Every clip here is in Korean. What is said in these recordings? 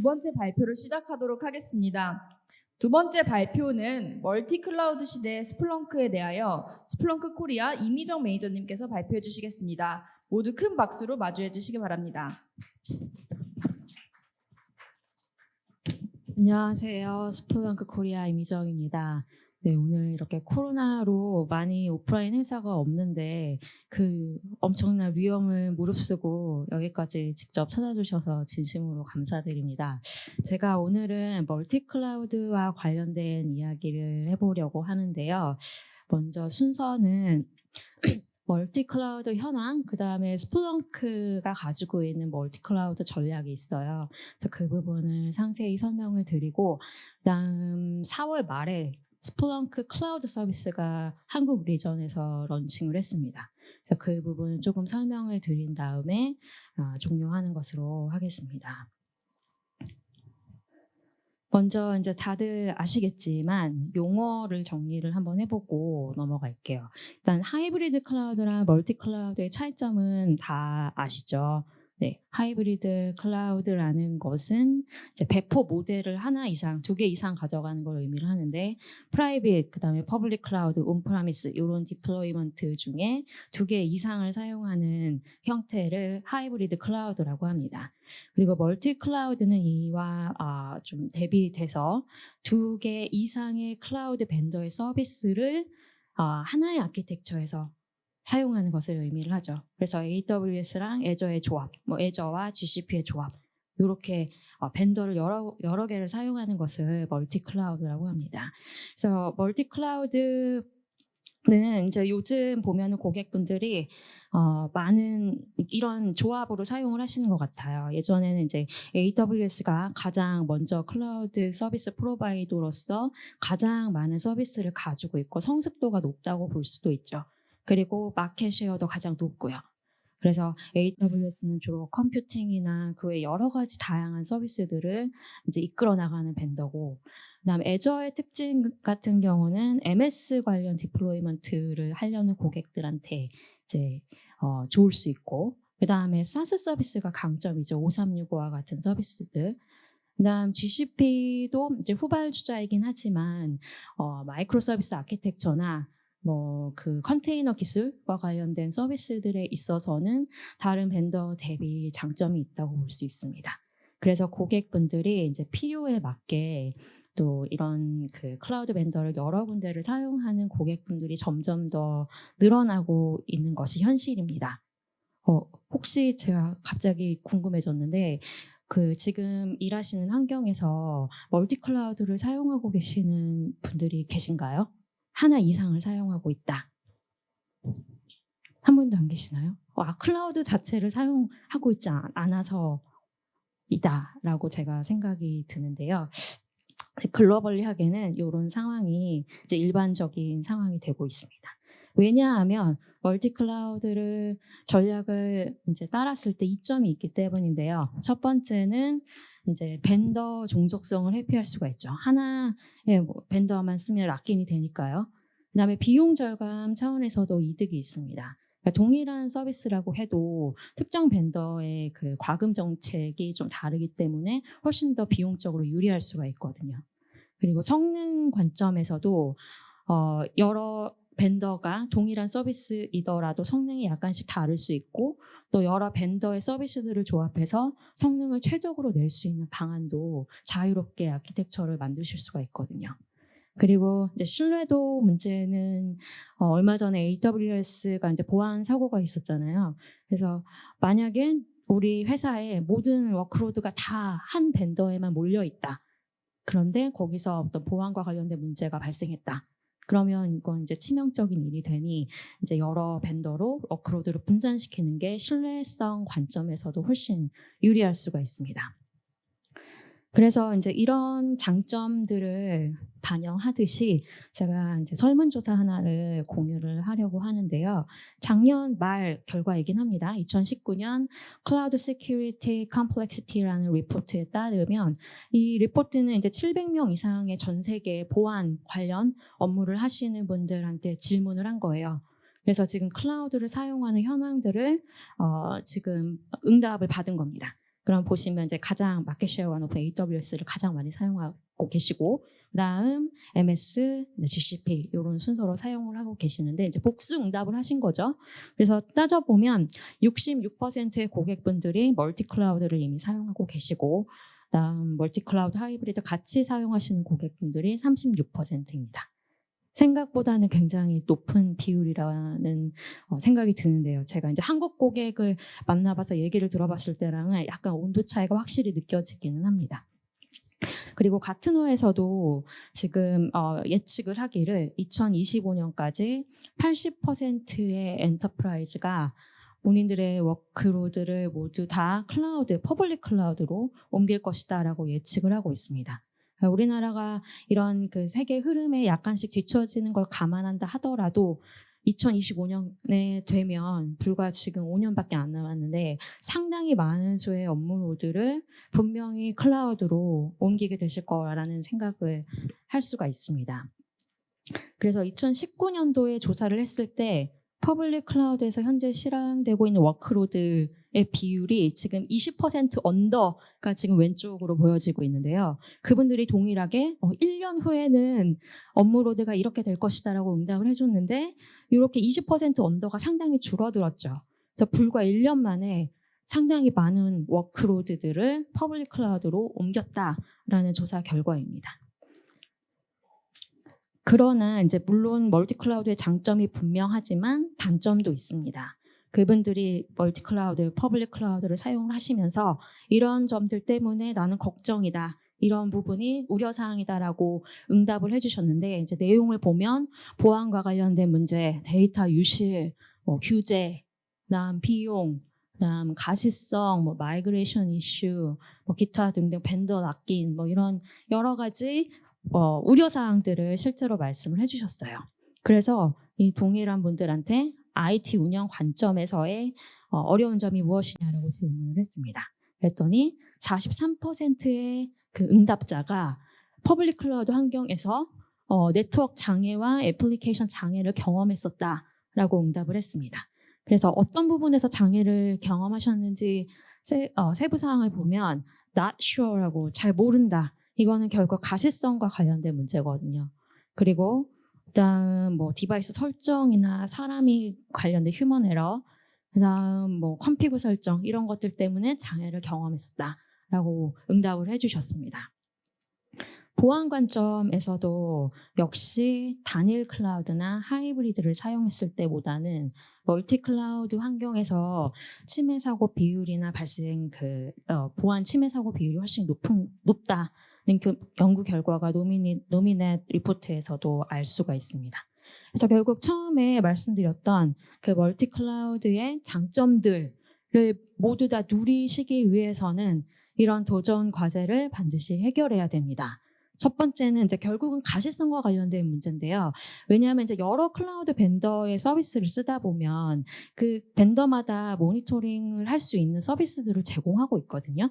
두 번째 발표를 시작하도록 하겠습니다. 두 번째 발표는 멀티 클라우드 시대의 스플렁크에 대하여 스플렁크 코리아 이미정 매니저님께서 발표해 주시겠습니다. 모두 큰 박수로 마주해 주시기 바랍니다. 안녕하세요. 스플렁크 코리아 이미정입니다. 네, 오늘 이렇게 코로나로 많이 오프라인 행사가 없는데 그 엄청난 위험을 무릅쓰고 여기까지 직접 찾아주셔서 진심으로 감사드립니다. 제가 오늘은 멀티 클라우드와 관련된 이야기를 해보려고 하는데요. 먼저 순서는 멀티 클라우드 현황, 그 다음에 스플렁크가 가지고 있는 멀티 클라우드 전략이 있어요. 그래서 그 부분을 상세히 설명을 드리고, 그다음 4월 말에 스플렁크 클라우드 서비스가 한국 리전에서 런칭을 했습니다. 그래서 그 부분 조금 설명을 드린 다음에 종료하는 것으로 하겠습니다. 먼저 이제 다들 아시겠지만 용어를 정리를 한번 해보고 넘어갈게요. 일단 하이브리드 클라우드랑 멀티 클라우드의 차이점은 다 아시죠? 네, 하이브리드 클라우드라는 것은 이제 배포 모델을 하나 이상, 2개 이상 가져가는 걸 의미를 하는데 프라이빗, 그다음에 퍼블릭 클라우드, 온프라미스 이런 디플로이먼트 중에 2개 이상을 사용하는 형태를 하이브리드 클라우드라고 합니다. 그리고 멀티 클라우드는 이와 좀 대비돼서 2개 이상의 클라우드 벤더의 서비스를 하나의 아키텍처에서 사용하는 것을 의미를 하죠. 그래서 AWS랑 애저의 조합, 애저와 GCP의 조합, 이렇게 벤더를 여러 개를 사용하는 것을 멀티 클라우드라고 합니다. 그래서 멀티 클라우드는 이제 요즘 보면은 고객분들이 많은 이런 조합으로 사용을 하시는 것 같아요. 예전에는 이제 AWS가 가장 먼저 클라우드 서비스 프로바이더로서 가장 많은 서비스를 가지고 있고 성숙도가 높다고 볼 수도 있죠. 그리고 마켓 쉐어도 가장 높고요. 그래서 AWS는 주로 컴퓨팅이나 그 외 여러 가지 다양한 서비스들을 이제 이끌어 나가는 벤더고, 그다음 애저의 특징 같은 경우는 MS 관련 디플로이먼트를 하려는 고객들한테 이제 좋을 수 있고, 그다음에 SaaS 서비스가 강점이죠. 5365와 같은 서비스들. 그다음 GCP도 이제 후발주자이긴 하지만 마이크로 서비스 아키텍처나 그 컨테이너 기술과 관련된 서비스들에 있어서는 다른 벤더 대비 장점이 있다고 볼 수 있습니다. 그래서 고객분들이 이제 필요에 맞게 또 이런 그 클라우드 벤더를 여러 군데를 사용하는 고객분들이 점점 더 늘어나고 있는 것이 현실입니다. 혹시 제가 갑자기 궁금해졌는데 지금 일하시는 환경에서 멀티 클라우드를 사용하고 계시는 분들이 계신가요? 하나 이상을 사용하고 있다. 한 분도 안 계시나요? 클라우드 자체를 사용하고 있지 않아서이다라고 제가 생각이 드는데요. 글로벌리 하게는 이런 상황이 이제 일반적인 상황이 되고 있습니다. 왜냐하면 멀티 클라우드를 전략을 이제 따랐을 때 이점이 있기 때문인데요. 첫 번째는 이제 벤더 종속성을 회피할 수가 있죠. 하나의 벤더만 쓰면 락인이 되니까요. 그다음에 비용 절감 차원에서도 이득이 있습니다. 그러니까 동일한 서비스라고 해도 특정 벤더의 그 과금 정책이 좀 다르기 때문에 훨씬 더 비용적으로 유리할 수가 있거든요. 그리고 성능 관점에서도 여러 벤더가 동일한 서비스이더라도 성능이 약간씩 다를 수 있고 또 여러 벤더의 서비스들을 조합해서 성능을 최적으로 낼 수 있는 방안도 자유롭게 아키텍처를 만드실 수가 있거든요. 그리고 이제 신뢰도 문제는 얼마 전에 AWS가 이제 보안 사고가 있었잖아요. 그래서 만약에 우리 회사의 모든 워크로드가 다 한 벤더에만 몰려 있다. 그런데 거기서 어떤 보안과 관련된 문제가 발생했다. 그러면 이건 이제 치명적인 일이 되니 이제 여러 벤더로 워크로드를 분산시키는 게 신뢰성 관점에서도 훨씬 유리할 수가 있습니다. 그래서 이제 이런 장점들을 반영하듯이 제가 이제 설문조사 하나를 공유를 하려고 하는데요. 작년 말 결과이긴 합니다. 2019년 Cloud Security Complexity라는 리포트에 따르면 이 리포트는 이제 700명 이상의 전 세계 보안 관련 업무를 하시는 분들한테 질문을 한 거예요. 그래서 지금 클라우드를 사용하는 현황들을 지금 응답을 받은 겁니다. 그럼 보시면 이제 가장 마켓 쉐어가 높은 AWS를 가장 많이 사용하고 계시고, 그다음 MS, GCP 이런 순서로 사용을 하고 계시는데 이제 복수 응답을 하신 거죠. 그래서 따져 보면 66%의 고객분들이 멀티 클라우드를 이미 사용하고 계시고, 그다음 멀티 클라우드 하이브리드 같이 사용하시는 고객분들이 36%입니다. 생각보다는 굉장히 높은 비율이라는 생각이 드는데요. 제가 이제 한국 고객을 만나봐서 얘기를 들어봤을 때랑은 약간 온도 차이가 확실히 느껴지기는 합니다. 그리고 가트너에서도 지금 예측을 하기를 2025년까지 80%의 엔터프라이즈가 본인들의 워크로드를 모두 다 클라우드, 퍼블릭 클라우드로 옮길 것이다라고 예측을 하고 있습니다. 우리나라가 이런 그 세계 흐름에 약간씩 뒤처지는 걸 감안한다 하더라도 2025년에 되면 불과 지금 5년밖에 안 남았는데 상당히 많은 수의 업무로드를 분명히 클라우드로 옮기게 되실 거라는 생각을 할 수가 있습니다. 그래서 2019년도에 조사를 했을 때 퍼블릭 클라우드에서 현재 실행되고 있는 워크로드의 비율이 지금 20% 언더가 지금 왼쪽으로 보여지고 있는데요. 그분들이 동일하게 1년 후에는 업무로드가 이렇게 될 것이다라고 응답을 해줬는데 이렇게 20% 언더가 상당히 줄어들었죠. 그래서 불과 1년 만에 상당히 많은 워크로드들을 퍼블릭 클라우드로 옮겼다라는 조사 결과입니다. 그러나 이제 물론 멀티 클라우드의 장점이 분명하지만 단점도 있습니다. 그분들이 멀티 클라우드, 퍼블릭 클라우드를 사용을 하시면서 이런 점들 때문에 나는 걱정이다. 이런 부분이 우려사항이다라고 응답을 해주셨는데 이제 내용을 보면 보안과 관련된 문제, 데이터 유실, 규제, 그다음 비용, 그다음 가시성, 마이그레이션 이슈, 기타 등등 벤더 락인 이런 여러 가지 우려사항들을 실제로 말씀을 해주셨어요. 그래서 이 동일한 분들한테 IT 운영 관점에서의 어려운 점이 무엇이냐라고 질문을 했습니다. 그랬더니 43%의 그 응답자가 퍼블릭 클라우드 환경에서 네트워크 장애와 애플리케이션 장애를 경험했었다라고 응답을 했습니다. 그래서 어떤 부분에서 장애를 경험하셨는지 세부 사항을 보면 not sure라고 잘 모른다. 이거는 결국 가시성과 관련된 문제거든요. 그리고 그다음 디바이스 설정이나 사람이 관련된 휴먼 에러, 그다음 컴피그 설정 이런 것들 때문에 장애를 경험했었다라고 응답을 해주셨습니다. 보안 관점에서도 역시 단일 클라우드나 하이브리드를 사용했을 때보다는 멀티 클라우드 환경에서 침해 사고 비율이나 발생 보안 침해 사고 비율이 훨씬 높다. 연구 결과가 노미넷 리포트에서도 알 수가 있습니다. 그래서 결국 처음에 말씀드렸던 그 멀티 클라우드의 장점들을 모두 다 누리시기 위해서는 이런 도전 과제를 반드시 해결해야 됩니다. 첫 번째는 이제 결국은 가시성과 관련된 문제인데요. 왜냐하면 이제 여러 클라우드 벤더의 서비스를 쓰다 보면 그 벤더마다 모니터링을 할 수 있는 서비스들을 제공하고 있거든요.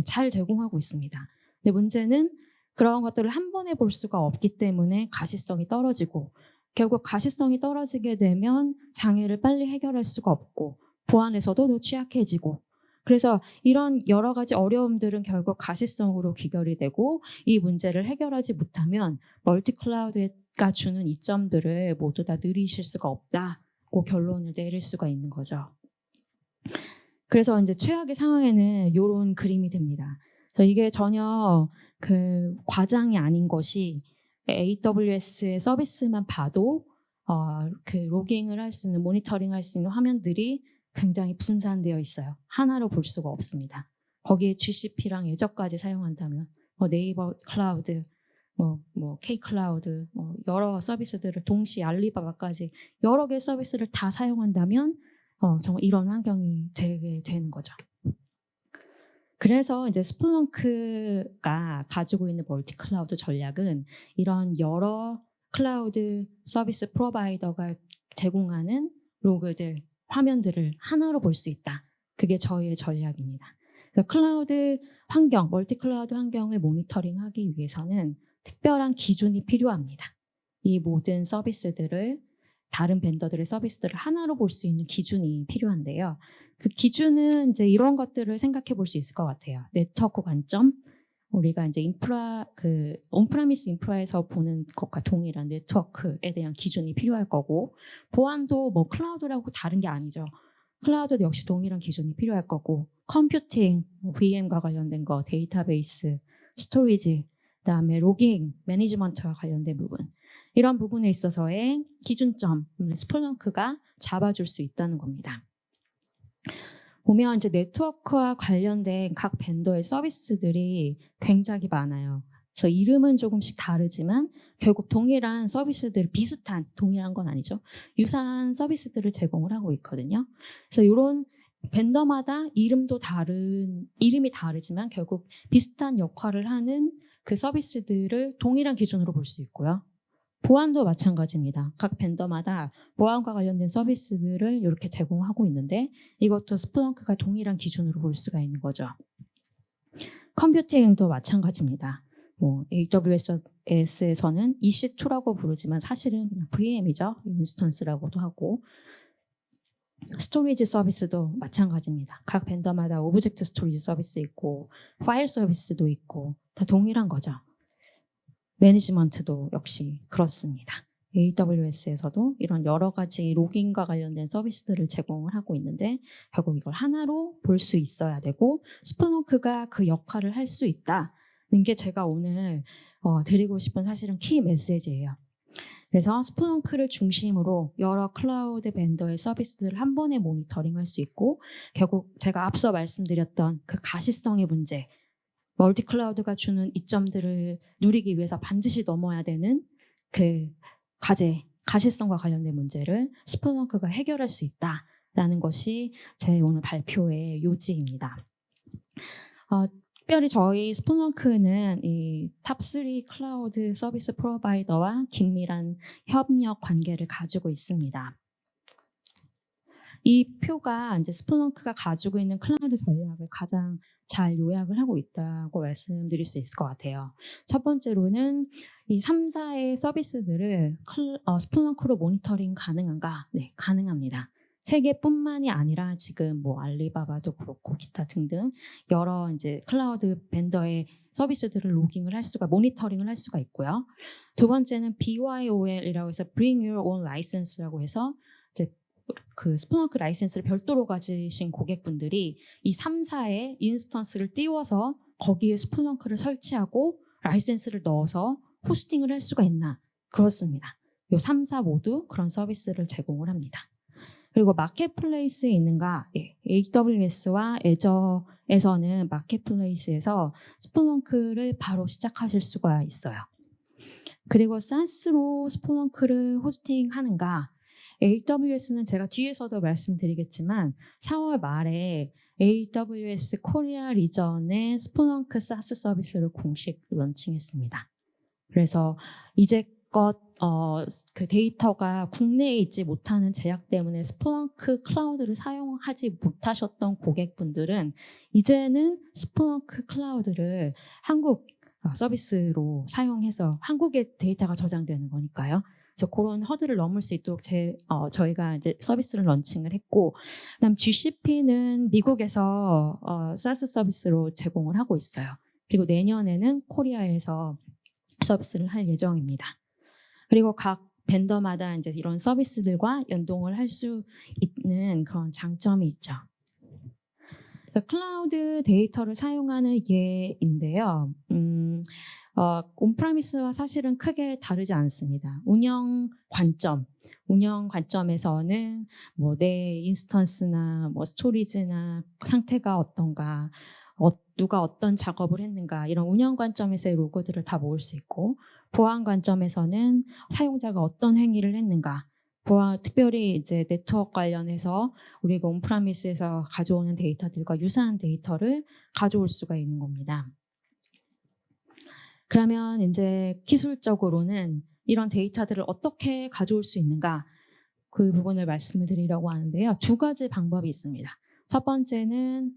잘 제공하고 있습니다. 근데 문제는 그런 것들을 한 번에 볼 수가 없기 때문에 가시성이 떨어지고 결국 가시성이 떨어지게 되면 장애를 빨리 해결할 수가 없고 보안에서도 더 취약해지고 그래서 이런 여러 가지 어려움들은 결국 가시성으로 귀결이 되고 이 문제를 해결하지 못하면 멀티 클라우드가 주는 이점들을 모두 다 누리실 수가 없다고 결론을 내릴 수가 있는 거죠. 그래서 이제 최악의 상황에는 이런 그림이 됩니다. 그래서 이게 전혀 그 과장이 아닌 것이 AWS의 서비스만 봐도 그 로깅을 할 수 있는 모니터링 할 수 있는 화면들이 굉장히 분산되어 있어요. 하나로 볼 수가 없습니다. 거기에 GCP랑 애저까지 사용한다면 네이버 클라우드, K 클라우드, 여러 서비스들을 동시에 알리바바까지 여러 개의 서비스를 다 사용한다면 정말 이런 환경이 되게 되는 거죠. 그래서 이제 스플렁크가 가지고 있는 멀티 클라우드 전략은 이런 여러 클라우드 서비스 프로바이더가 제공하는 로그들, 화면들을 하나로 볼 수 있다. 그게 저희의 전략입니다. 그래서 클라우드 환경, 멀티 클라우드 환경을 모니터링하기 위해서는 특별한 기준이 필요합니다. 이 모든 서비스들을 다른 벤더들의 서비스들을 하나로 볼 수 있는 기준이 필요한데요. 그 기준은 이제 이런 것들을 생각해 볼 수 있을 것 같아요. 네트워크 관점, 우리가 이제 온프라미스 인프라에서 보는 것과 동일한 네트워크에 대한 기준이 필요할 거고, 보안도 뭐 클라우드라고 다른 게 아니죠. 클라우드도 역시 동일한 기준이 필요할 거고, 컴퓨팅, VM과 관련된 거, 데이터베이스, 스토리지, 그다음에 로깅, 매니지먼트와 관련된 부분, 이런 부분에 있어서의 기준점, 스플렁크가 잡아줄 수 있다는 겁니다. 보면 이제 네트워크와 관련된 각 벤더의 서비스들이 굉장히 많아요. 그래서 이름은 조금씩 다르지만 결국 동일한 서비스들, 비슷한, 동일한 건 아니죠. 유사한 서비스들을 제공을 하고 있거든요. 그래서 이런 벤더마다 이름이 다르지만 결국 비슷한 역할을 하는 그 서비스들을 동일한 기준으로 볼 수 있고요. 보안도 마찬가지입니다. 각 벤더마다 보안과 관련된 서비스들을 이렇게 제공하고 있는데 이것도 스플렁크가 동일한 기준으로 볼 수가 있는 거죠. 컴퓨팅도 마찬가지입니다. AWS에서는 EC2라고 부르지만 사실은 그냥 VM이죠. 인스턴스라고도 하고, 스토리지 서비스도 마찬가지입니다. 각 벤더마다 오브젝트 스토리지 서비스 있고 파일 서비스도 있고 다 동일한 거죠. 매니지먼트도 역시 그렇습니다. AWS에서도 이런 여러 가지 로깅과 관련된 서비스들을 제공을 하고 있는데 결국 이걸 하나로 볼 수 있어야 되고 스플렁크가 그 역할을 할 수 있다는 게 제가 오늘 드리고 싶은 사실은 키 메시지예요. 그래서 스플렁크를 중심으로 여러 클라우드 벤더의 서비스들을 한 번에 모니터링할 수 있고 결국 제가 앞서 말씀드렸던 그 가시성의 문제, 멀티 클라우드가 주는 이점들을 누리기 위해서 반드시 넘어야 되는 그 과제, 가시성과 관련된 문제를 스플렁크가 해결할 수 있다라는 것이 제 오늘 발표의 요지입니다. 특별히 저희 스플렁크는 이 탑3 클라우드 서비스 프로바이더와 긴밀한 협력 관계를 가지고 있습니다. 이 표가 이제 스플렁크가 가지고 있는 클라우드 전략을 가장 잘 요약을 하고 있다고 말씀드릴 수 있을 것 같아요. 첫 번째로는 이 3사의 서비스들을 스플렁크로 모니터링 가능한가? 네, 가능합니다. 세계뿐만이 아니라 지금 뭐 알리바바도 그렇고 기타 등등 여러 이제 클라우드 벤더의 서비스들을 모니터링을 할 수가 있고요. 두 번째는 BYOL이라고 해서 Bring Your Own License라고 해서 이제 그 스플렁크 라이센스를 별도로 가지신 고객분들이 이 3사의 인스턴스를 띄워서 거기에 스플렁크를 설치하고 라이센스를 넣어서 호스팅을 할 수가 있나? 그렇습니다. 이 3사 모두 그런 서비스를 제공을 합니다. 그리고 마켓플레이스에 있는가? 예, AWS와 애저에서는 마켓플레이스에서 스플렁크를 바로 시작하실 수가 있어요. 그리고 SaaS로 스플렁크를 호스팅하는가? AWS는 제가 뒤에서도 말씀드리겠지만 4월 말에 AWS 코리아 리전의 스플렁크 SaaS 서비스를 공식 런칭했습니다. 그래서 이제껏 그 데이터가 국내에 있지 못하는 제약 때문에 스플렁크 클라우드를 사용하지 못하셨던 고객분들은 이제는 스플렁크 클라우드를 한국 서비스로 사용해서 한국의 데이터가 저장되는 거니까요. 그래서 그런 허들을 넘을 수 있도록 저희가 이제 서비스를 런칭을 했고, 그다음 GCP는 미국에서 SaaS 서비스로 제공을 하고 있어요. 그리고 내년에는 코리아에서 서비스를 할 예정입니다. 그리고 각 벤더마다 이제 이런 서비스들과 연동을 할 수 있는 그런 장점이 있죠. 클라우드 데이터를 사용하는 예인데요. 온프라미스와 사실은 크게 다르지 않습니다. 운영 관점에서는 뭐 내 인스턴스나 뭐 스토리지나 상태가 어떤가, 누가 어떤 작업을 했는가, 이런 운영 관점에서의 로고들을 다 모을 수 있고, 보안 관점에서는 사용자가 어떤 행위를 했는가, 특별히 이제 네트워크 관련해서 우리가 온프라미스에서 가져오는 데이터들과 유사한 데이터를 가져올 수가 있는 겁니다. 그러면 이제 기술적으로는 이런 데이터들을 어떻게 가져올 수 있는가, 그 부분을 말씀을 드리려고 하는데요. 두 가지 방법이 있습니다. 첫 번째는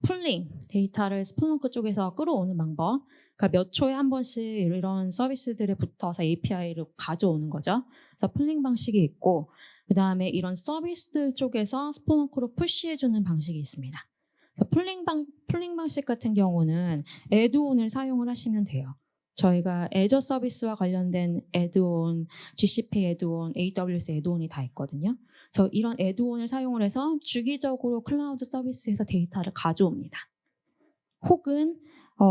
풀링 데이터를 스플렁크 쪽에서 끌어오는 방법. 그러니까 몇 초에 한 번씩 이런 서비스들에 붙어서 API를 가져오는 거죠. 그래서 풀링 방식이 있고, 그 다음에 이런 서비스들 쪽에서 스플렁크로 푸시해주는 방식이 있습니다. 풀링 방식 같은 경우는 애드온을 사용을 하시면 돼요. 저희가 애저 서비스와 관련된 애드온, GCP 애드온, AWS 애드온이 다 있거든요. 그래서 이런 애드온을 사용을 해서 주기적으로 클라우드 서비스에서 데이터를 가져옵니다. 혹은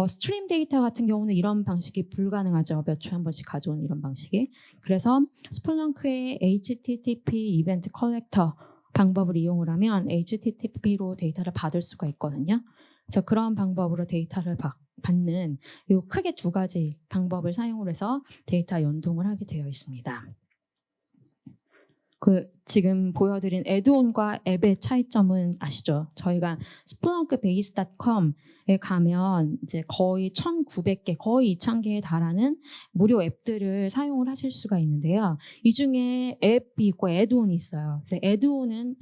스트림 데이터 같은 경우는 이런 방식이 불가능하죠. 몇 초에 한 번씩 가져오는 이런 방식이. 그래서 스플렁크의 HTTP 이벤트 컬렉터 방법을 이용을 하면 HTTP로 데이터를 받을 수가 있거든요. 그래서 그런 방법으로 데이터를 받는 요 크게 두 가지 방법을 사용을 해서 데이터 연동을 하게 되어 있습니다. 지금 보여드린 애드온과 앱의 차이점은 아시죠? 저희가 splunkbase.com에 가면 이제 거의 1,900개, 거의 2,000개에 달하는 무료 앱들을 사용을 하실 수가 있는데요. 이 중에 앱이 있고 애드온이 있어요. 그래서 애드온은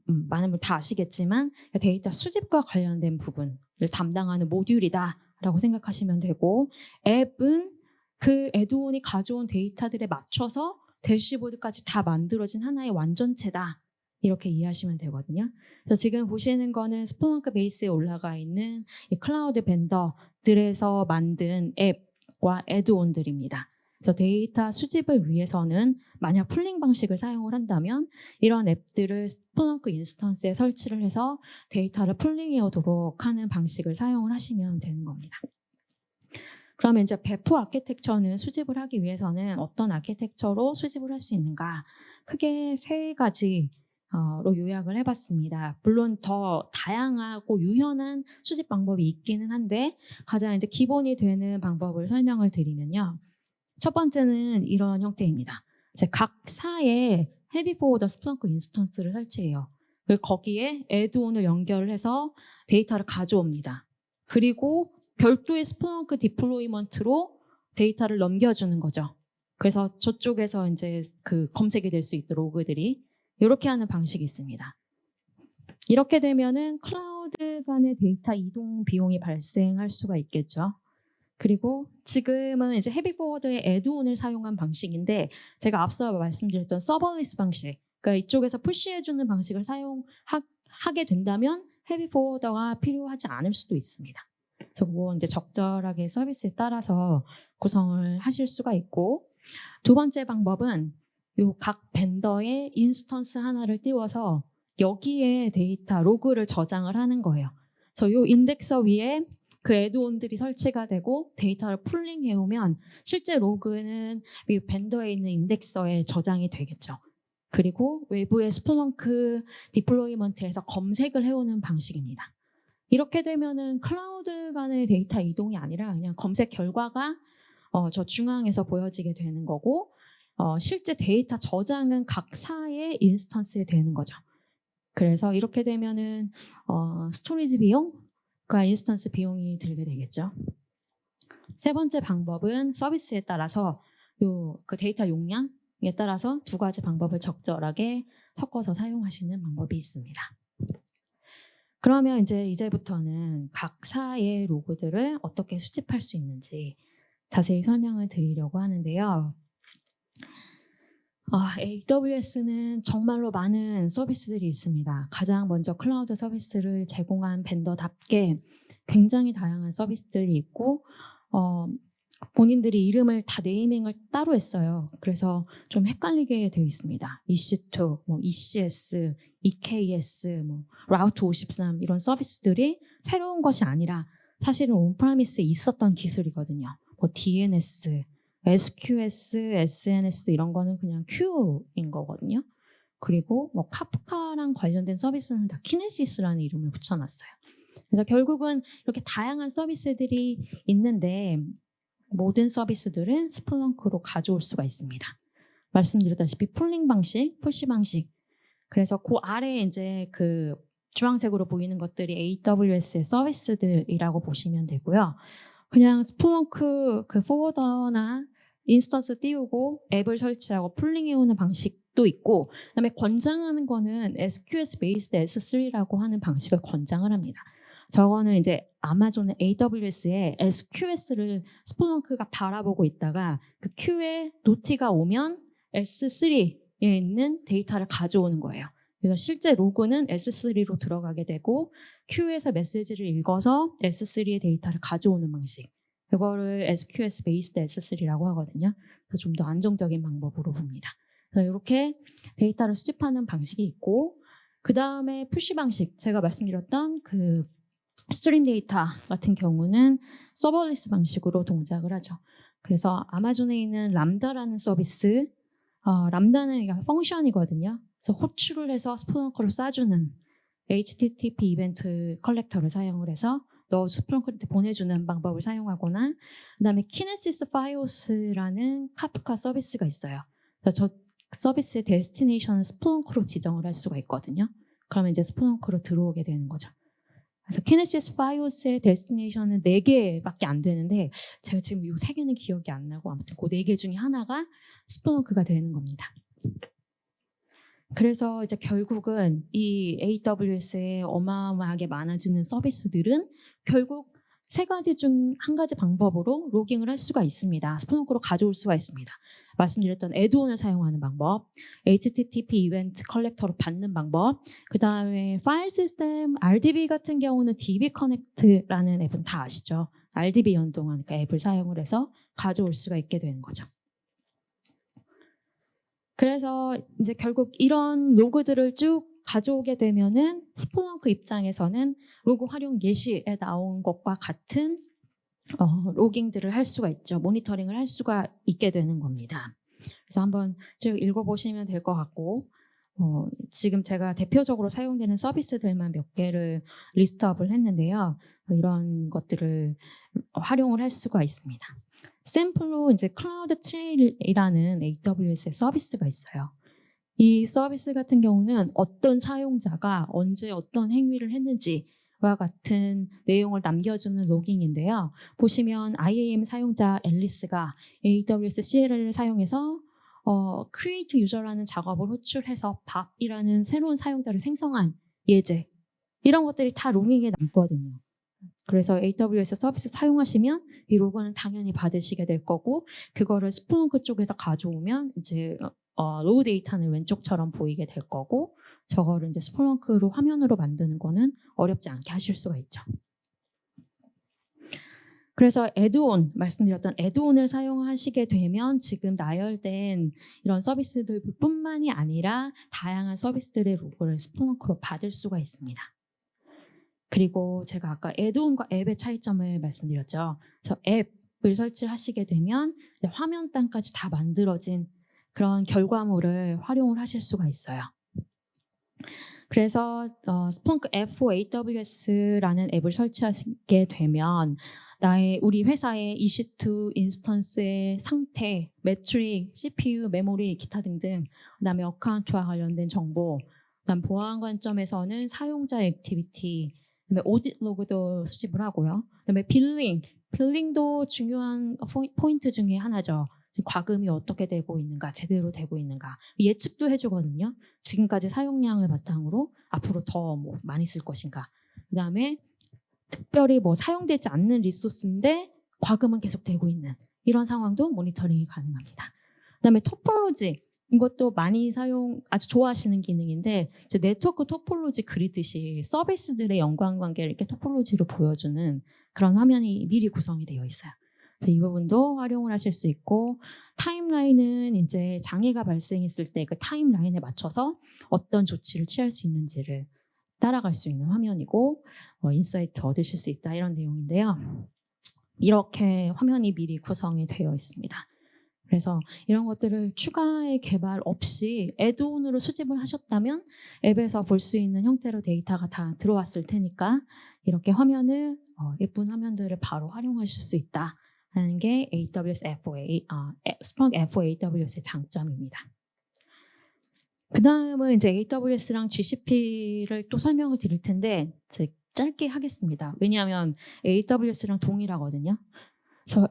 많은 분 다 아시겠지만 데이터 수집과 관련된 부분을 담당하는 모듈이다라고 생각하시면 되고, 앱은 그 애드온이 가져온 데이터들에 맞춰서 대시보드까지 다 만들어진 하나의 완전체다. 이렇게 이해하시면 되거든요. 그래서 지금 보시는 거는 스플렁크 베이스에 올라가 있는 이 클라우드 벤더들에서 만든 앱과 애드온들입니다. 그래서 데이터 수집을 위해서는 만약 풀링 방식을 사용을 한다면 이런 앱들을 스플렁크 인스턴스에 설치를 해서 데이터를 풀링해 오도록 하는 방식을 사용을 하시면 되는 겁니다. 그러면 이제 배포 아키텍처는 수집을 하기 위해서는 어떤 아키텍처로 수집을 할 수 있는가? 크게 세 가지로 요약을 해봤습니다. 물론 더 다양하고 유연한 수집 방법이 있기는 한데 가장 이제 기본이 되는 방법을 설명을 드리면요. 첫 번째는 이런 형태입니다. 이제 각 사에 헤비 포워더 스플렁크 인스턴스를 설치해요. 그리고 거기에 애드온을 연결을 해서 데이터를 가져옵니다. 그리고 별도의 스플렁크 디플로이먼트로 데이터를 넘겨주는 거죠. 그래서 저쪽에서 이제 검색이 될 수 있도록 로그들이 이렇게 하는 방식이 있습니다. 이렇게 되면은 클라우드 간의 데이터 이동 비용이 발생할 수가 있겠죠. 그리고 지금은 이제 헤비 포워드의 애드온을 사용한 방식인데 제가 앞서 말씀드렸던 서버리스 방식, 그러니까 이쪽에서 푸시해주는 방식을 사용하게 된다면 헤비 포워더가 필요하지 않을 수도 있습니다. 그래서 그거 이제 적절하게 서비스에 따라서 구성을 하실 수가 있고, 두 번째 방법은 요 각 벤더의 인스턴스 하나를 띄워서 여기에 데이터 로그를 저장을 하는 거예요. 그래서 요 인덱서 위에 그 애드온들이 설치가 되고 데이터를 풀링해 오면 실제 로그는 이 벤더에 있는 인덱서에 저장이 되겠죠. 그리고 외부의 스플렁크 디플로이먼트에서 검색을 해오는 방식입니다. 이렇게 되면은 클라우드 간의 데이터 이동이 아니라 그냥 검색 결과가 저 중앙에서 보여지게 되는 거고, 실제 데이터 저장은 각 사의 인스턴스에 되는 거죠. 그래서 이렇게 되면은 스토리지 비용과 인스턴스 비용이 들게 되겠죠. 세 번째 방법은 서비스에 따라서 그 데이터 용량에 따라서 두 가지 방법을 적절하게 섞어서 사용하시는 방법이 있습니다. 그러면 이제부터는 각 사의 로그들을 어떻게 수집할 수 있는지 자세히 설명을 드리려고 하는데요. AWS는 정말로 많은 서비스들이 있습니다. 가장 먼저 클라우드 서비스를 제공한 벤더답게 굉장히 다양한 서비스들이 있고, 본인들이 이름을 다 네이밍을 따로 했어요. 그래서 좀 헷갈리게 되어 있습니다. EC2, ECS, EKS, 라우트 53 이런 서비스들이 새로운 것이 아니라 사실은 온프라미스에 있었던 기술이거든요. DNS, SQS, SNS 이런 거는 그냥 Q인 거거든요. 그리고 카프카랑 관련된 서비스는 다 키네시스라는 이름을 붙여놨어요. 그래서 결국은 이렇게 다양한 서비스들이 있는데 모든 서비스들은 스플렁크로 가져올 수가 있습니다. 말씀드렸다시피 풀링 방식, 푸시 방식. 그래서 그 아래에 이제 그 주황색으로 보이는 것들이 AWS의 서비스들이라고 보시면 되고요. 그냥 스플렁크 그 포워더나 인스턴스 띄우고 앱을 설치하고 풀링해오는 방식도 있고, 그다음에 권장하는 거는 SQS 베이스드 S3라고 하는 방식을 권장을 합니다. 저거는 이제 아마존의 AWS에 SQS를 스플렁크가 바라보고 있다가 그 Q에 노티가 오면 S3에 있는 데이터를 가져오는 거예요. 그래서 실제 로그는 S3로 들어가게 되고 Q에서 메시지를 읽어서 S3의 데이터를 가져오는 방식. 이거를 SQS 베이스드 S3라고 하거든요. 그래서 좀 더 안정적인 방법으로 봅니다. 그래서 이렇게 데이터를 수집하는 방식이 있고 그 다음에 푸시 방식, 제가 말씀드렸던 그 스트림 데이터 같은 경우는 서버리스 방식으로 동작을 하죠. 그래서 아마존에 있는 람다라는 서비스, 람다는 펑션이거든요. 그래서 호출을 해서 스플렁크로 쏴주는 HTTP 이벤트 컬렉터를 사용을 해서 너 스플렁크한테 보내주는 방법을 사용하거나 그다음에 키네시스 파이오스라는 카프카 서비스가 있어요. 그래서 저 서비스의 데스티네이션을 스플렁크로 지정을 할 수가 있거든요. 그러면 이제 스플렁크로 들어오게 되는 거죠. 그래서 키네시스 파이오스의 데스티네이션은 4개밖에 안 되는데 제가 지금 이 3개는 기억이 안 나고 아무튼 그 4개 중에 하나가 스플렁크가 되는 겁니다. 그래서 이제 결국은 이 AWS에 어마어마하게 많아지는 서비스들은 결국 3가지 중 1가지 방법으로 로깅을 할 수가 있습니다. 스플렁크로 가져올 수가 있습니다. 말씀드렸던 애드온을 사용하는 방법, HTTP 이벤트 컬렉터로 받는 방법, 그 다음에 파일 시스템, RDB 같은 경우는 DB 커넥트라는 앱은 다 아시죠? RDB 연동하는 그 앱을 사용을 해서 가져올 수가 있게 되는 거죠. 그래서 이제 결국 이런 로그들을 쭉 가져오게 되면은 스플렁크 입장에서는 로그 활용 예시에 나온 것과 같은 로깅들을 할 수가 있죠. 모니터링을 할 수가 있게 되는 겁니다. 그래서 한번 쭉 읽어보시면 될 것 같고 지금 제가 대표적으로 사용되는 서비스들만 몇 개를 리스트업을 했는데요. 이런 것들을 활용을 할 수가 있습니다. 샘플로 이제 클라우드 트레일이라는 AWS의 서비스가 있어요. 이 서비스 같은 경우는 어떤 사용자가 언제 어떤 행위를 했는지와 같은 내용을 남겨주는 로깅인데요. 보시면 IAM 사용자 앨리스가 AWS CLL을 사용해서 create user라는 작업을 호출해서 밥이라는 새로운 사용자를 생성한 예제 이런 것들이 다 로깅에 남거든요. 그래서 AWS 서비스 사용하시면 이 로그는 당연히 받으시게 될 거고 그거를 스플렁크 쪽에서 가져오면 이제 로우 데이터는 왼쪽처럼 보이게 될 거고 저거를 이제 스플렁크로 화면으로 만드는 거는 어렵지 않게 하실 수가 있죠. 그래서 애드온, 말씀드렸던 애드온을 사용하시게 되면 지금 나열된 이런 서비스들 뿐만이 아니라 다양한 서비스들의 로그를 스플렁크로 받을 수가 있습니다. 그리고 제가 아까 애드온과 앱의 차이점을 말씀드렸죠. 그래서 앱을 설치하시게 되면 화면 단까지 다 만들어진 그런 결과물을 활용을 하실 수가 있어요. 그래서 스플렁크 for AWS라는 앱을 설치하시게 되면 우리 회사의 EC2 인스턴스의 상태, 매트릭, CPU, 메모리, 기타 등등 그다음에 어카운트와 관련된 정보, 그다음 보안 관점에서는 사용자 액티비티, 그다음에 오딧 로그도 수집을 하고요. 그다음에 빌링도 중요한 포인트 중에 하나죠. 과금이 어떻게 되고 있는가, 제대로 되고 있는가 예측도 해주거든요. 지금까지 사용량을 바탕으로 앞으로 더 많이 쓸 것인가. 그다음에 특별히 사용되지 않는 리소스인데 과금은 계속 되고 있는 이런 상황도 모니터링이 가능합니다. 그다음에 토폴로지 이것도 많이 아주 좋아하시는 기능인데 이제 네트워크 토폴로지 그리듯이 서비스들의 연관관계를 이렇게 토폴로지로 보여주는 그런 화면이 미리 구성이 되어 있어요. 그래서 이 부분도 활용을 하실 수 있고 타임라인은 이제 장애가 발생했을 때 그 타임라인에 맞춰서 어떤 조치를 취할 수 있는지를 따라갈 수 있는 화면이고 인사이트 얻으실 수 있다 이런 내용인데요. 이렇게 화면이 미리 구성이 되어 있습니다. 그래서 이런 것들을 추가의 개발 없이 애드온으로 수집을 하셨다면 앱에서 볼 수 있는 형태로 데이터가 다 들어왔을 테니까 이렇게 화면을 예쁜 화면들을 바로 활용하실 수 있다라는 게 AWS 스플렁크 for AWS의 장점입니다. 그 다음은 이제 AWS랑 GCP를 또 설명을 드릴 텐데 짧게 하겠습니다. 왜냐하면 AWS랑 동일하거든요. 그래서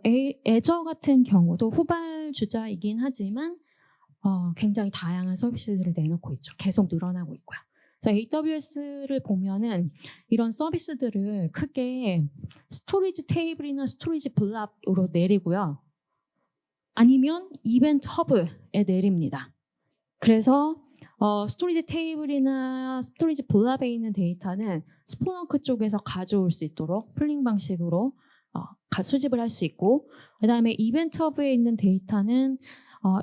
애저 같은 경우도 후발주자이긴 하지만 굉장히 다양한 서비스들을 내놓고 있죠. 계속 늘어나고 있고요. 그래서 AWS를 보면은 이런 서비스들을 크게 스토리지 테이블이나 스토리지 블랍으로 내리고요. 아니면 이벤트 허브에 내립니다. 그래서 스토리지 테이블이나 스토리지 블랍에 있는 데이터는 스플렁크 쪽에서 가져올 수 있도록 풀링 방식으로 수집을 할 수 있고, 그다음에 이벤트 허브에 있는 데이터는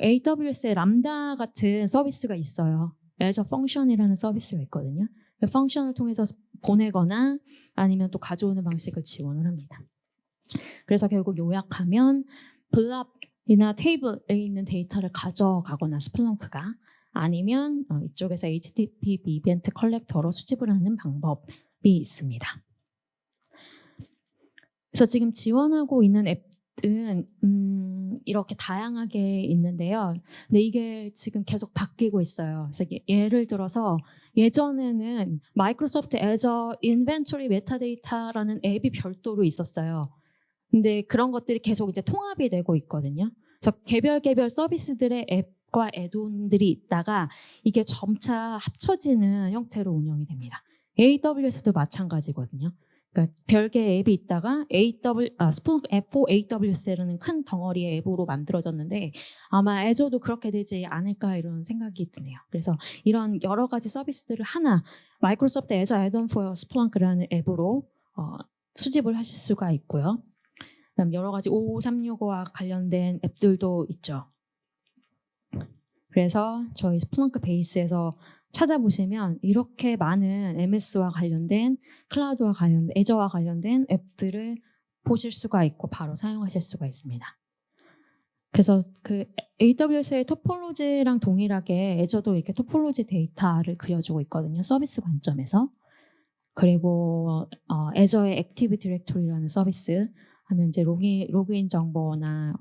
AWS의 람다 같은 서비스가 있어요. Azure 펑션이라는 서비스가 있거든요. 그 펑션을 통해서 보내거나 아니면 또 가져오는 방식을 지원을 합니다. 그래서 결국 요약하면 블랍이나 테이블에 있는 데이터를 가져가거나 스플렁크가 아니면 이쪽에서 HTTP 이벤트 컬렉터로 수집을 하는 방법이 있습니다. 그래서 지금 지원하고 있는 앱은 이렇게 다양하게 있는데요. 근데 이게 지금 계속 바뀌고 있어요. 그래서 예를 들어서 예전에는 마이크로소프트 애저 인벤토리 메타데이터라는 앱이 별도로 있었어요. 근데 그런 것들이 계속 이제 통합이 되고 있거든요. 그래서 개별 서비스들의 앱과 애돈들이 있다가 이게 점차 합쳐지는 형태로 운영이 됩니다. AWS도 마찬가지거든요. 그러니까 별개의 앱이 있다가 스플렁크 앱 for AWS라는 큰 덩어리의 앱으로 만들어졌는데 아마 애저도 그렇게 되지 않을까 이런 생각이 드네요. 그래서 이런 여러 가지 서비스들을 하나 마이크로소프트 애저 애돈 for 스플렁크라는 앱으로 수집을 하실 수가 있고요. 그다음 여러 가지 5365와 관련된 앱들도 있죠. 그래서 저희 스플렁크 베이스에서 찾아보시면 이렇게 많은 MS와 관련된 클라우드와 관련된 애저와 관련된 앱들을 보실 수가 있고 바로 사용하실 수가 있습니다. 그래서 그 AWS의 토폴로지랑 동일하게 애저도 이렇게 토폴로지 데이터를 그려주고 있거든요. 서비스 관점에서. 그리고 애저의 액티브 디렉토리라는 서비스 하면 이제 로그인 정보나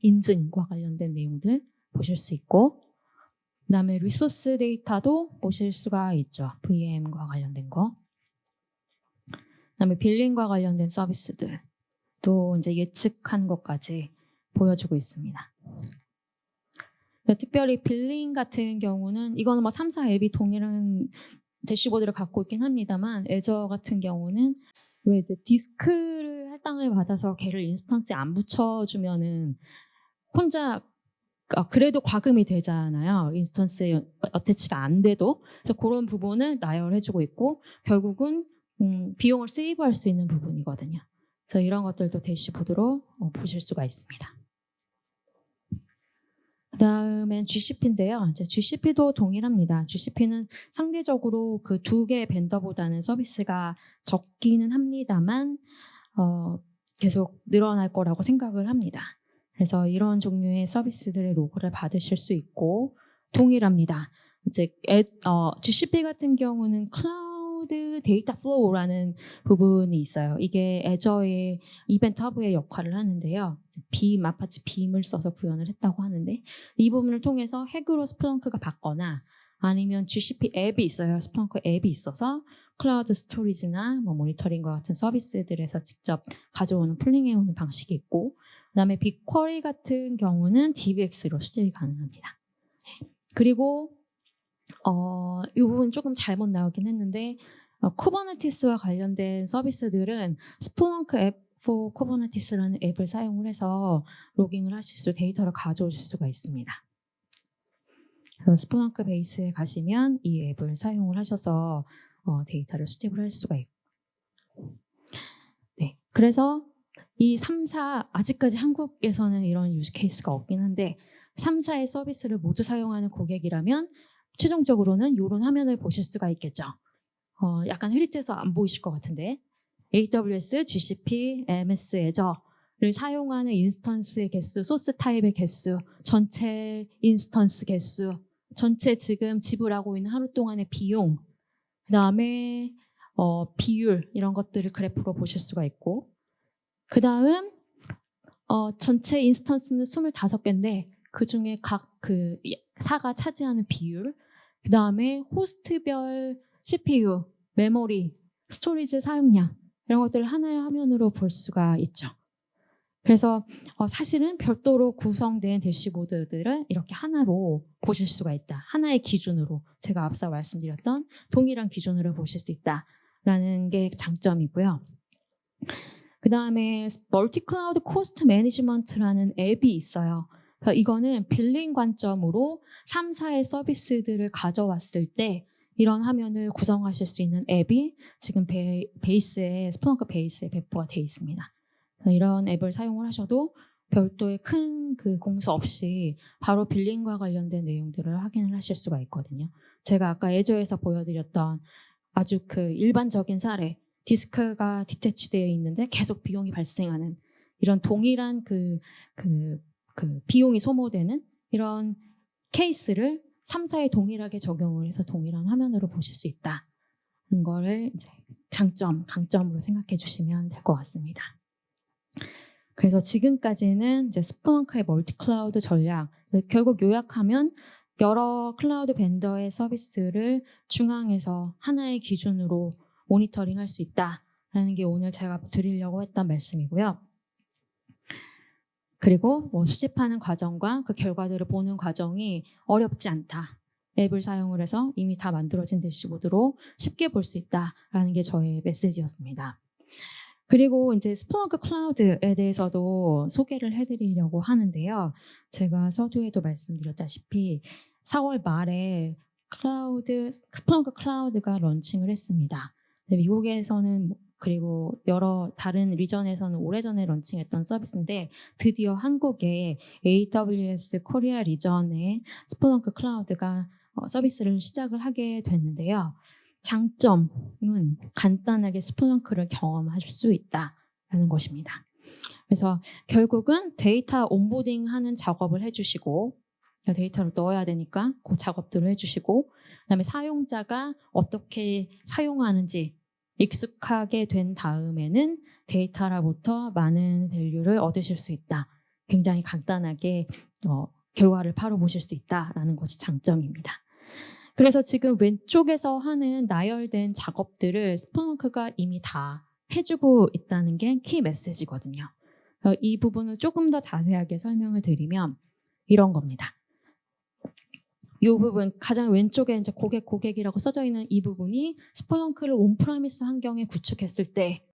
인증과 관련된 내용들 보실 수 있고, 그다음에 리소스 데이터도 보실 수가 있죠. VM과 관련된 거. 그다음에 빌링과 관련된 서비스들 또 이제 예측한 것까지 보여주고 있습니다. 특별히 빌링 같은 경우는 이거는 뭐 3사 앱이 동일한 대시보드를 갖고 있긴 합니다만 애저 같은 경우는 왜 이제 디스크를 할당을 받아서 걔를 인스턴스에 안 붙여주면은 혼자 그래도 과금이 되잖아요. 인스턴스에 어태치가 안 돼도. 그래서 그런 부분을 나열해주고 있고 결국은 비용을 세이브할 수 있는 부분이거든요. 그래서 이런 것들도 대시보드로 보실 수가 있습니다. 그다음엔 GCP인데요. 이제 GCP도 동일합니다. GCP는 상대적으로 그 두 개의 벤더보다는 서비스가 적기는 합니다만 계속 늘어날 거라고 생각을 합니다. 그래서 이런 종류의 서비스들의 로그를 받으실 수 있고 동일합니다. 이제 GCP 같은 경우는 클라우드 데이터 플로우라는 부분이 있어요. 이게 애저의 이벤트 허브의 역할을 하는데요. 아파치 빔을 써서 구현을 했다고 하는데 이 부분을 통해서 핵으로 스플렁크가 받거나 아니면 GCP 앱이 있어요. 스플렁크 앱이 있어서 클라우드 스토리지나 뭐 모니터링과 같은 서비스들에서 직접 가져오는 풀링해오는 방식이 있고, 그다음에 빅쿼리 같은 경우는 DBX로 수집이 가능합니다. 그리고 이 부분 조금 잘못 나오긴 했는데 쿠버네티스와 관련된 서비스들은 스플렁크 앱 for 쿠버네티스라는 앱을 사용을 해서 로깅을 하실 수 데이터를 가져오실 수가 있습니다. 스플렁크 베이스에 가시면 이 앱을 사용을 하셔서 데이터를 수집을 할 수가 있고, 네, 그래서 이 3사 아직까지 한국에서는 이런 유즈 케이스가 없긴 한데 3사의 서비스를 모두 사용하는 고객이라면 최종적으로는 이런 화면을 보실 수가 있겠죠. 약간 흐릿해서 안 보이실 것 같은데 AWS, GCP, MS, 애저를 사용하는 인스턴스의 개수, 소스 타입의 개수, 전체 인스턴스 개수, 전체 지금 지불하고 있는 하루 동안의 비용, 그 다음에 비율 이런 것들을 그래프로 보실 수가 있고, 그 다음 전체 인스턴스는 25개인데 그 중에 각 그 사가 차지하는 비율, 그 다음에 호스트별 CPU, 메모리, 스토리지 사용량 이런 것들을 하나의 화면으로 볼 수가 있죠. 그래서 사실은 별도로 구성된 대시보드들을 이렇게 하나로 보실 수가 있다. 하나의 기준으로 제가 앞서 말씀드렸던 동일한 기준으로 보실 수 있다라는 게 장점이고요. 그 다음에 멀티 클라우드 코스트 매니지먼트라는 앱이 있어요. 그래서 이거는 빌링 관점으로 3사의 서비스들을 가져왔을 때 이런 화면을 구성하실 수 있는 앱이 지금 베이스에 스플렁크 베이스에 배포가 되어 있습니다. 이런 앱을 사용을 하셔도 별도의 큰 그 공수 없이 바로 빌링과 관련된 내용들을 확인을 하실 수가 있거든요. 제가 아까 애저에서 보여드렸던 아주 그 일반적인 사례, 디스크가 디태치되어 있는데 계속 비용이 발생하는 이런 동일한 그 비용이 소모되는 이런 케이스를 3사에 동일하게 적용을 해서 동일한 화면으로 보실 수 있다는 거를 이제 강점으로 생각해 주시면 될 것 같습니다. 그래서 지금까지는 이제 스플렁크의 멀티 클라우드 전략, 결국 요약하면 여러 클라우드 벤더의 서비스를 중앙에서 하나의 기준으로 모니터링 할 수 있다라는 게 오늘 제가 드리려고 했던 말씀이고요. 그리고 수집하는 과정과 그 결과들을 보는 과정이 어렵지 않다. 앱을 사용을 해서 이미 다 만들어진 대시보드로 쉽게 볼 수 있다라는 게 저의 메시지였습니다. 그리고 이제 스플렁크 클라우드에 대해서도 소개를 해드리려고 하는데요. 제가 서두에도 말씀드렸다시피 4월 말에 스플렁크 클라우드가 런칭을 했습니다. 미국에서는 그리고 여러 다른 리전에서는 오래전에 런칭했던 서비스인데 드디어 한국의 AWS 코리아 리전에 스플렁크 클라우드가 서비스를 시작을 하게 됐는데요. 장점은 간단하게 스플렁크를 경험하실 수 있다는 것입니다. 그래서 결국은 데이터 온보딩하는 작업을 해주시고 데이터를 넣어야 되니까 그 작업들을 해주시고 그다음에 사용자가 어떻게 사용하는지 익숙하게 된 다음에는 데이터로부터 많은 밸류를 얻으실 수 있다. 굉장히 간단하게 결과를 바로 보실 수 있다라는 것이 장점입니다. 그래서 지금 왼쪽에서 하는 나열된 작업들을 스플렁크가 이미 다 해주고 있다는 게 키 메시지거든요. 이 부분을 조금 더 자세하게 설명을 드리면 이런 겁니다. 이 부분 가장 왼쪽에 이제 고객이라고 써져 있는 이 부분이 스플렁크를 온프라미스 환경에 구축했을 때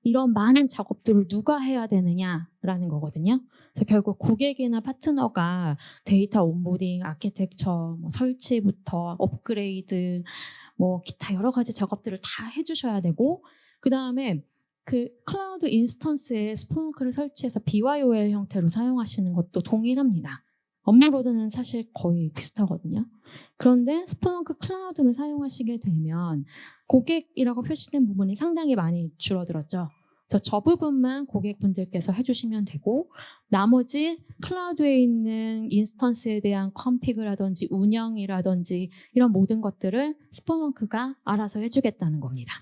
이런 많은 작업들을 누가 해야 되느냐라는 거거든요. 그래서 결국 고객이나 파트너가 데이터 온보딩, 아키텍처, 설치부터 업그레이드, 기타 여러 가지 작업들을 다 해주셔야 되고 그 다음에 그 클라우드 인스턴스에 스플렁크를 설치해서 BYOL 형태로 사용하시는 것도 동일합니다. 업무로드는 사실 거의 비슷하거든요. 그런데 스플렁크 클라우드를 사용하시게 되면 고객이라고 표시된 부분이 상당히 많이 줄어들었죠. 그래서 저 부분만 고객분들께서 해주시면 되고 나머지 클라우드에 있는 인스턴스에 대한 컴피그라든지 운영이라든지 이런 모든 것들을 스플렁크가 알아서 해주겠다는 겁니다.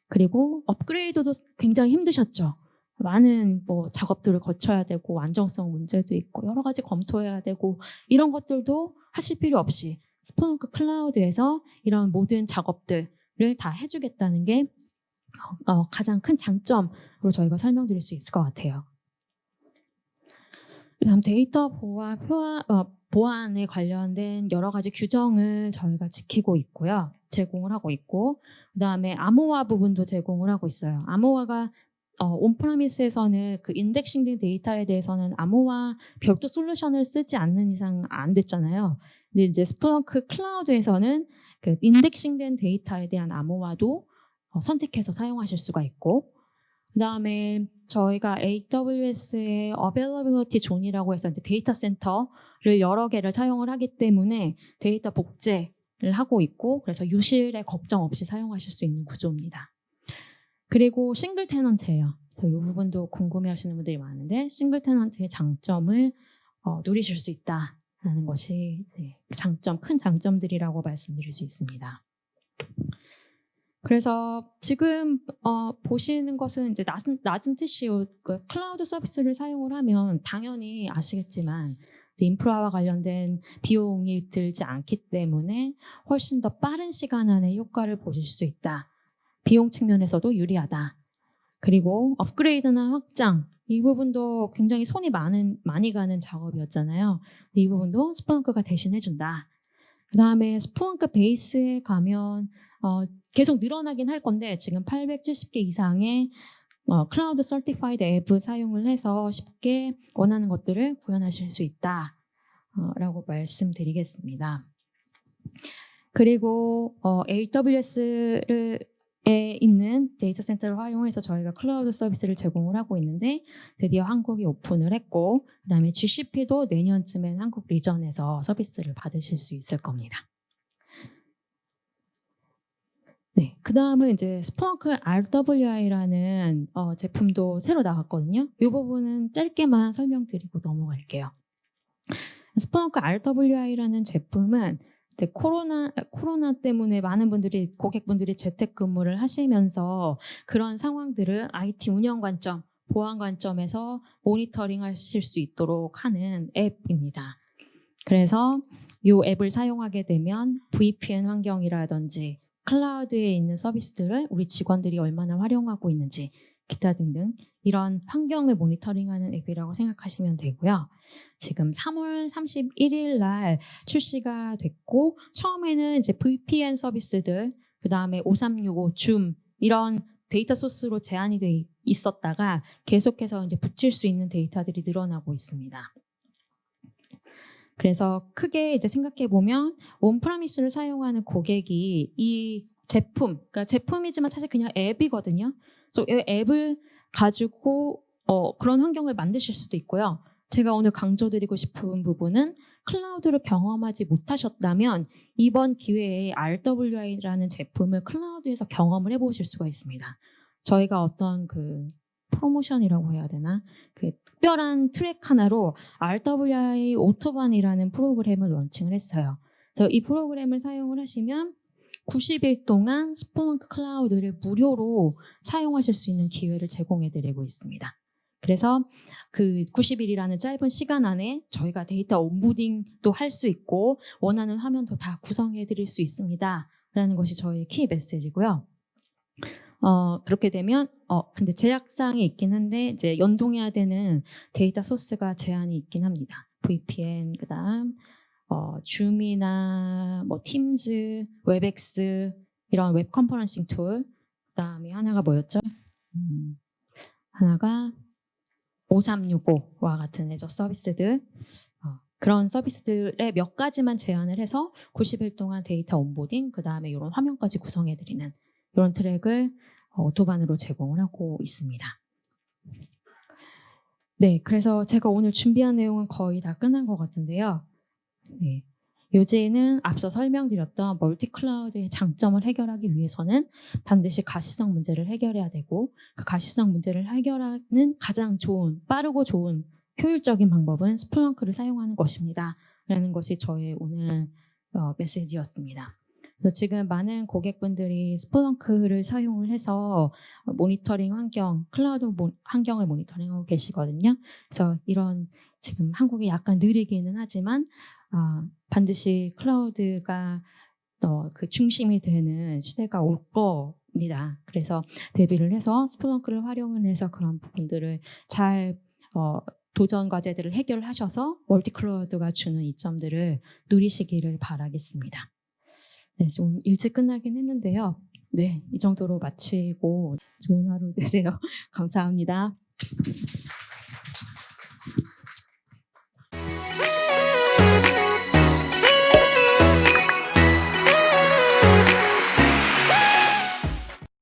그리고 업그레이드도 굉장히 힘드셨죠. 많은 작업들을 거쳐야 되고 안정성 문제도 있고 여러 가지 검토해야 되고 이런 것들도 하실 필요 없이 스플렁크 클라우드에서 이런 모든 작업들을 다 해주겠다는 게 가장 큰 장점으로 저희가 설명드릴 수 있을 것 같아요. 그다음 데이터 보안에 관련된 여러 가지 규정을 저희가 지키고 있고요. 제공을 하고 있고 그다음에 암호화 부분도 제공을 하고 있어요. 암호화가 온프라미스에서는 그 인덱싱된 데이터에 대해서는 암호화 별도 솔루션을 쓰지 않는 이상 안 됐잖아요. 근데 이제 스플렁크 클라우드에서는 그 인덱싱된 데이터에 대한 암호화도 선택해서 사용하실 수가 있고 그다음에 저희가 AWS의 Availability Zone이라고 해서 이제 데이터 센터를 여러 개를 사용을 하기 때문에 데이터 복제를 하고 있고 그래서 유실에 걱정 없이 사용하실 수 있는 구조입니다. 그리고 싱글 테넌트예요. 이 부분도 궁금해하시는 분들이 많은데 싱글 테넌트의 장점을 누리실 수 있다라는 것이 큰 장점들이라고 말씀드릴 수 있습니다. 그래서 지금 보시는 것은 이제 낮은 TCO 클라우드 서비스를 사용을 하면 당연히 아시겠지만 인프라와 관련된 비용이 들지 않기 때문에 훨씬 더 빠른 시간 안에 효과를 보실 수 있다. 비용 측면에서도 유리하다. 그리고 업그레이드나 확장 이 부분도 굉장히 손이 많이 가는 작업이었잖아요. 이 부분도 스플렁크가 대신해준다. 그 다음에 스플렁크 베이스에 가면 계속 늘어나긴 할 건데 지금 870개 이상의 클라우드 서티파이드 앱을 사용을 해서 쉽게 원하는 것들을 구현하실 수 있다. 라고 말씀드리겠습니다. 그리고 AWS에 있는 데이터 센터를 활용해서 저희가 클라우드 서비스를 제공을 하고 있는데 드디어 한국이 오픈을 했고 그다음에 GCP도 내년쯤엔 한국 리전에서 서비스를 받으실 수 있을 겁니다. 네, 그 다음은 이제 스플렁크 RWI라는 제품도 새로 나왔거든요. 이 부분은 짧게만 설명드리고 넘어갈게요. 스플렁크 RWI라는 제품은 코로나 때문에 많은 분들이 고객분들이 재택근무를 하시면서 그런 상황들을 IT 운영 관점, 보안 관점에서 모니터링 하실 수 있도록 하는 앱입니다. 그래서 이 앱을 사용하게 되면 VPN 환경이라든지 클라우드에 있는 서비스들을 우리 직원들이 얼마나 활용하고 있는지 기타 등등 이런 환경을 모니터링하는 앱이라고 생각하시면 되고요. 지금 3월 31일 날 출시가 됐고 처음에는 이제 VPN 서비스들 그다음에 5365 줌 이런 데이터 소스로 제한이 돼 있었다가 계속해서 이제 붙일 수 있는 데이터들이 늘어나고 있습니다. 그래서 크게 이제 생각해 보면 온프라미스를 사용하는 고객이 이 제품, 그러니까 제품이지만 사실 그냥 앱이거든요. 그래서 이 앱을 가지고 그런 환경을 만드실 수도 있고요. 제가 오늘 강조드리고 싶은 부분은 클라우드를 경험하지 못하셨다면 이번 기회에 RWI라는 제품을 클라우드에서 경험을 해보실 수가 있습니다. 저희가 어떤 그 프로모션이라고 해야 되나? 그 특별한 트랙 하나로 RWI 오토반이라는 프로그램을 런칭을 했어요. 그래서 이 프로그램을 사용을 하시면 90일 동안 스플렁크 클라우드를 무료로 사용하실 수 있는 기회를 제공해드리고 있습니다. 그래서 그 90일이라는 짧은 시간 안에 저희가 데이터 온보딩도 할 수 있고 원하는 화면도 다 구성해드릴 수 있습니다. 라는 것이 저희의 키 메시지고요. 그렇게 되면 근데 제약사항이 있긴 한데 이제 연동해야 되는 데이터 소스가 제한이 있긴 합니다. VPN 그다음 줌이나 뭐 팀즈, 웹엑스 이런 웹 컨퍼런싱 툴 그다음에 하나가 뭐였죠? 하나가 5365와 같은 애저 서비스들 그런 서비스들의 몇 가지만 제한을 해서 90일 동안 데이터 온보딩 그다음에 이런 화면까지 구성해드리는 이런 트랙을 오토반으로 제공을 하고 있습니다. 네, 그래서 제가 오늘 준비한 내용은 거의 다 끝난 것 같은데요. 네, 요지는 앞서 설명드렸던 멀티클라우드의 장점을 해결하기 위해서는 반드시 가시성 문제를 해결해야 되고 그 가시성 문제를 해결하는 가장 좋은, 빠르고 좋은 효율적인 방법은 스플렁크를 사용하는 것입니다. 라는 것이 저의 오늘 메시지였습니다. 그래서 지금 많은 고객분들이 스플렁크를 사용을 해서 모니터링 환경, 클라우드 환경을 모니터링하고 계시거든요. 그래서 이런 지금 한국이 약간 느리기는 하지만 반드시 클라우드가 그 중심이 되는 시대가 올 겁니다. 그래서 대비를 해서 스플렁크를 활용을 해서 그런 부분들을 잘 도전 과제들을 해결하셔서 멀티클라우드가 주는 이점들을 누리시기를 바라겠습니다. 네, 좀 일찍 끝나긴 했는데요. 네, 이 정도로 마치고 좋은 하루 되세요. 감사합니다.